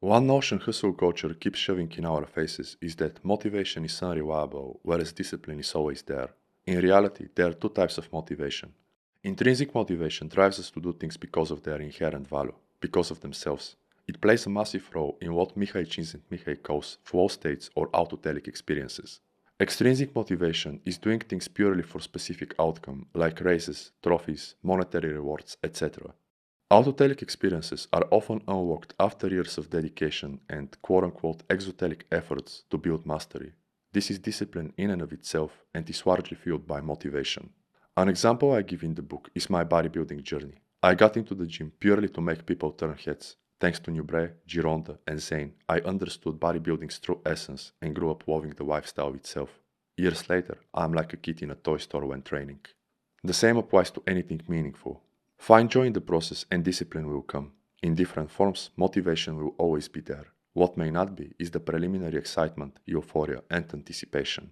One notion hustle culture keeps shoving in our faces is that motivation is unreliable, whereas discipline is always there. In reality, there are two types of motivation. Intrinsic motivation drives us to do things because of their inherent value, because of themselves. It plays a massive role in what Mihai Csikszentmihalyi calls flow states or autotelic experiences. Extrinsic motivation is doing things purely for specific outcome, like races, trophies, monetary rewards, etc. Autotelic experiences are often unlocked after years of dedication and quote-unquote exotelic efforts to build mastery. This is discipline in and of itself and is largely fueled by motivation. An example I give in the book is my bodybuilding journey. I got into the gym purely to make people turn heads. Thanks to Nubre, Gironda, and Zane, I understood bodybuilding's true essence and grew up loving the lifestyle itself. Years later, I'm like a kid in a toy store when training. The same applies to anything meaningful. Find joy in the process and discipline will come. In different forms, motivation will always be there. What may not be is the preliminary excitement, euphoria, and anticipation.